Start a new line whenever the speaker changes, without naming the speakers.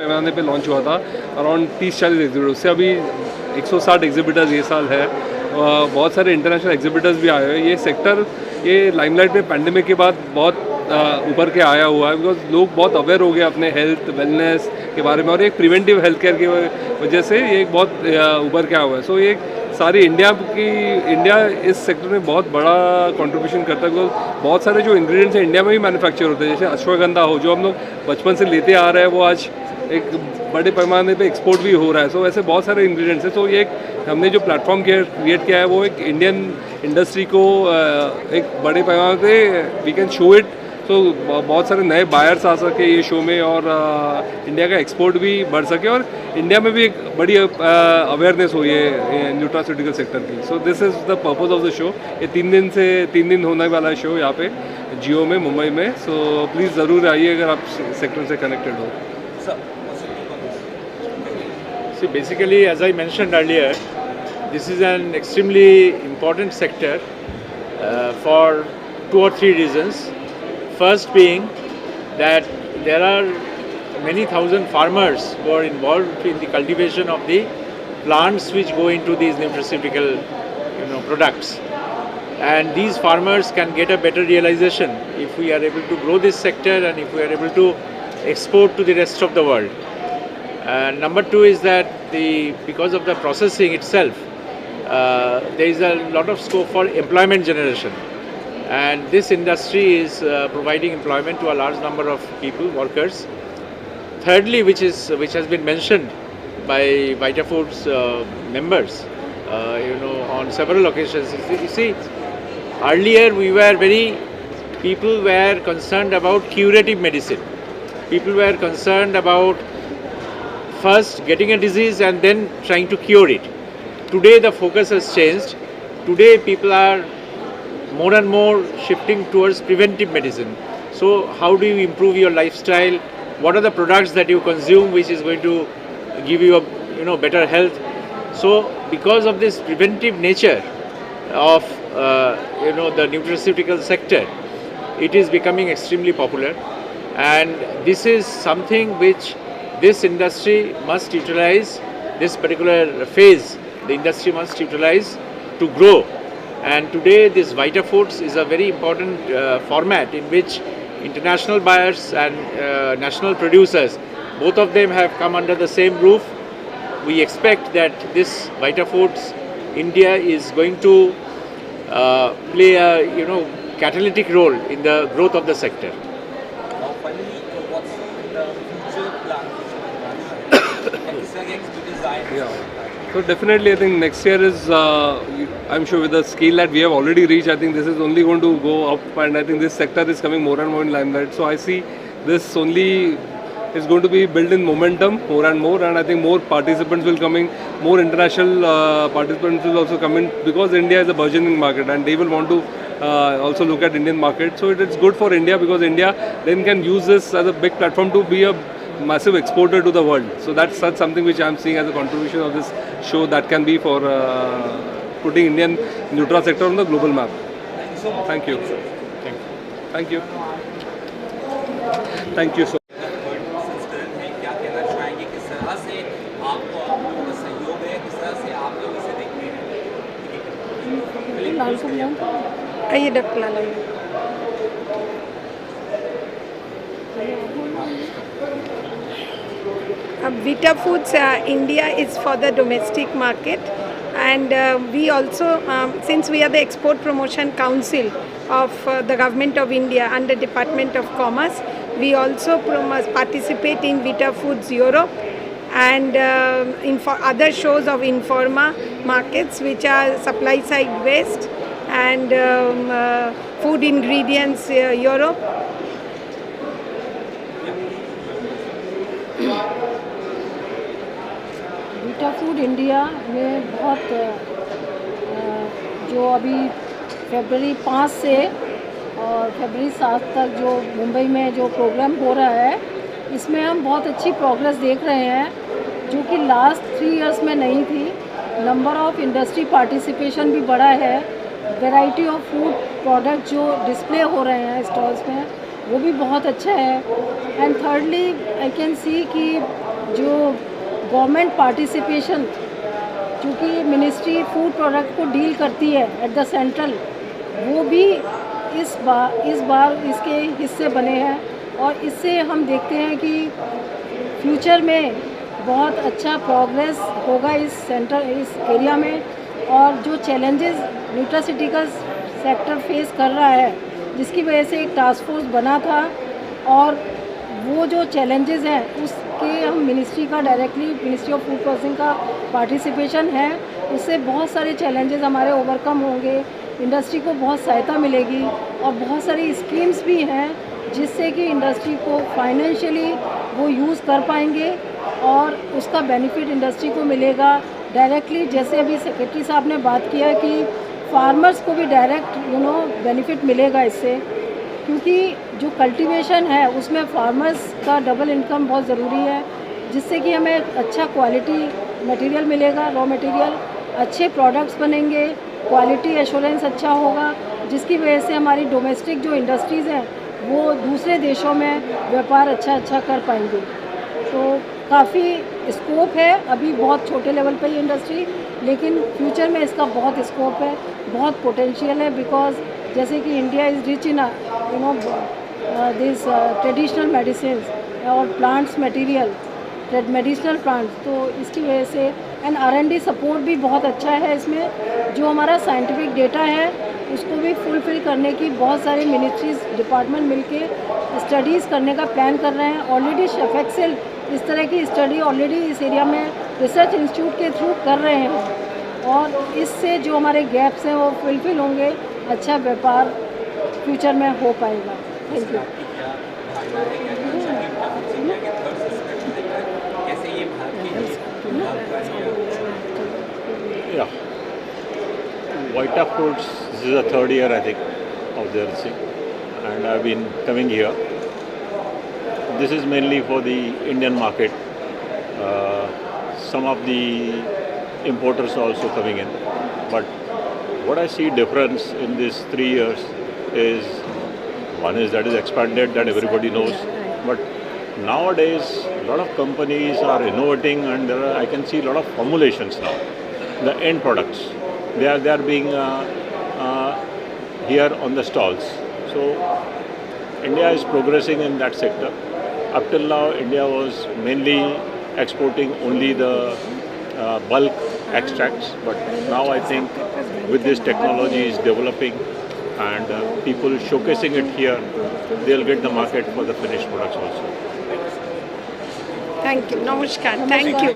पैमाने पे लॉन्च हुआ था, अराउंड 30-40 एग्जिबिटर, उससे अभी 160 एग्जिबिटर्स ये साल है। बहुत सारे इंटरनेशनल एग्जिबिटर्स भी आए हुए हैं। ये सेक्टर ये लाइमलाइट में पैंडेमिक के बाद बहुत उभर के आया हुआ है, बिकॉज लोग बहुत अवेयर हो गए अपने हेल्थ वेलनेस के बारे में, और एक प्रिवेंटिव हेल्थ केयर की वजह से ये एक बहुत उभर के आया हुआ है। सो ये सारी इंडिया इस सेक्टर में बहुत बड़ा कंट्रीब्यूशन करता है, बिकॉज बहुत सारे जो इंग्रेडिएंट्स हैं इंडिया में भी मैन्युफैक्चर होते हैं, जैसे अश्वगंधा हो जो हम लोग बचपन से लेते आ रहे हैं, वो आज एक बड़े पैमाने पे एक्सपोर्ट भी हो रहा है। सो ऐसे बहुत सारे इंग्रेडिएंट्स हैं। सो ये हमने जो प्लेटफॉर्म क्रिएट किया है वो एक इंडियन इंडस्ट्री को एक बड़े पैमाने पे वी कैन शो इट। सो बहुत सारे नए बायर्स आ सके ये शो में, और इंडिया का एक्सपोर्ट भी बढ़ सके, और इंडिया में भी एक बड़ी अवेयरनेस हो ये न्यूट्रास्यूटिकल सेक्टर की। So this is the purpose of the show. ये 3 दिन होने वाला है शो यहाँ पे जियो में, मुंबई में। सो प्लीज़ ज़रूर आइए अगर आप सेक्टर से कनेक्टेड हो।
See, basically, as I mentioned earlier, this is an extremely important sector for 2 or 3 reasons. First being that there are many thousand farmers who are involved in the cultivation of the plants which go into these nutraceutical products. And these farmers can get a better realization if we are able to grow this sector and if we are able to export to the rest of the world. Number 2 is that because of the processing itself, there is a lot of scope for employment generation, and this industry is providing employment to a large number of people, workers. Thirdly, which has been mentioned by Vitafoods members, on several occasions. You see, earlier people were concerned about curative medicine. People were concerned about first getting a disease and then trying to cure it. Today the focus has changed. Today people are more and more shifting towards preventive medicine. So how do you improve your lifestyle? What are the products that you consume which is going to give you a better health? So because of this preventive nature of the nutraceutical sector, it is becoming extremely popular, and this is something which this industry must utilize. This particular phase the industry must utilize to grow, and today this Vitafoods is a very important format in which international buyers and national producers, both of them have come under the same roof. We expect that this Vitafoods India is going to play a catalytic role in the growth of the sector.
Yeah. So definitely, I think next year is, I'm sure with the scale that we have already reached, I think this is only going to go up, and I think this sector is coming more and more in limelight. So I see this only is going to be built in momentum more and more, and I think more participants will come in, more international participants will also come in, because India is a burgeoning market and they will want to also look at Indian market. So it is good for India, because India then can use this as a big platform to be a massive exporter to the world. So that's something which I'm seeing as a contribution of this show that can be for putting Indian Nutra sector on the global map. Thank you. Thank you. Thank you so
संस्करण में क्या कहना चाहेंगे, किस तरह से आपको आपका सहयोग है, किस तरह से आप लोग इसे देखते हैं?
आइए डॉक्टर लाल आइए। Vitafoods India is for the domestic market, and we also, since we are the Export Promotion Council of the Government of India under Department of Commerce, we also participate in Vitafoods Europe and in for other shows of Informa markets, which are supply side waste and food ingredients Europe.
Vitafood India में बहुत जो अभी फरवरी 5 से और फरवरी 7 तक जो मुंबई में जो प्रोग्राम हो रहा है, इसमें हम बहुत अच्छी प्रोग्रेस देख रहे हैं, जो कि लास्ट 3 इयर्स में नहीं थी। नंबर ऑफ़ इंडस्ट्री पार्टिसिपेशन भी बढ़ा है, वैरायटी ऑफ फूड प्रोडक्ट जो डिस्प्ले हो रहे हैं स्टॉल्स में वो भी बहुत अच्छा है। And thirdly I can see कि जो गवर्नमेंट पार्टिसिपेशन, क्योंकि मिनिस्ट्री फूड प्रोडक्ट को डील करती है एट द सेंट्रल, वो भी इस बार इसके हिस्से बने हैं। और इससे हम देखते हैं कि फ्यूचर में बहुत अच्छा प्रोग्रेस होगा इस एरिया में। और जो चैलेंजेस न्यूट्रासिटिकल सेक्टर फेस कर रहा है, जिसकी वजह से एक टास्क फोर्स बना था, और वो जो चैलेंजेस हैं उसके हम मिनिस्ट्री का directly ministry of food processing का पार्टिसिपेशन है, उससे बहुत सारे चैलेंजेस हमारे ओवरकम होंगे, इंडस्ट्री को बहुत सहायता मिलेगी। और बहुत सारी स्कीम्स भी हैं जिससे कि इंडस्ट्री को फाइनेंशियली वो यूज़ कर पाएंगे और उसका बेनिफिट इंडस्ट्री को मिलेगा डायरेक्टली। जैसे अभी सेक्रेटरी साहब ने बात किया कि फार्मर्स को भी डायरेक्ट बेनिफिट मिलेगा इससे, क्योंकि जो कल्टीवेशन है उसमें फार्मर्स का डबल इनकम बहुत ज़रूरी है, जिससे कि हमें अच्छा क्वालिटी मटेरियल मिलेगा, रॉ मटेरियल, अच्छे प्रोडक्ट्स बनेंगे, क्वालिटी एश्योरेंस अच्छा होगा, जिसकी वजह से हमारी डोमेस्टिक जो इंडस्ट्रीज़ हैं वो दूसरे देशों में व्यापार अच्छा कर पाएंगे। तो काफ़ी स्कोप है, अभी बहुत छोटे लेवल पे ही इंडस्ट्री, लेकिन फ्यूचर में इसका बहुत स्कोप है, बहुत पोटेंशियल है। बिकॉज जैसे कि India is rich in this traditional medicine और प्लांट्स मटेरियल, मेडिसिनल प्लांट्स, तो इसकी वजह से एंड R&D सपोर्ट भी बहुत अच्छा है इसमें। जो हमारा साइंटिफिक डेटा है उसको भी फुलफ़िल करने की बहुत सारे मिनिस्ट्रीज डिपार्टमेंट मिलके स्टडीज़ करने का प्लान कर रहे हैं। ऑलरेडी शेफेक्सेल इस तरह की स्टडी ऑलरेडी इस एरिया में रिसर्च इंस्टीट्यूट के थ्रू कर रहे हैं, और इससे जो हमारे गैप्स हैं वो फुलफ़िल होंगे, अच्छा व्यापार फ्यूचर में हो पाएगा। Thank you.
Yeah, Vita Foods, this is the third year I think of their thing, and I've been coming here. This is mainly for the Indian market. Some of the importers are also coming in, but what I see difference in these 3 years is, one is that is expanded, that everybody knows, but nowadays a lot of companies are innovating, and I can see a lot of formulations now. The end products, they are being here on the stalls. So India is progressing in that sector. Up till now, India was mainly exporting only the bulk extracts, but now I think with this technology is developing and people showcasing it here, they'll get the market for the finished products also.
Thank you. Namaskar. Thank you.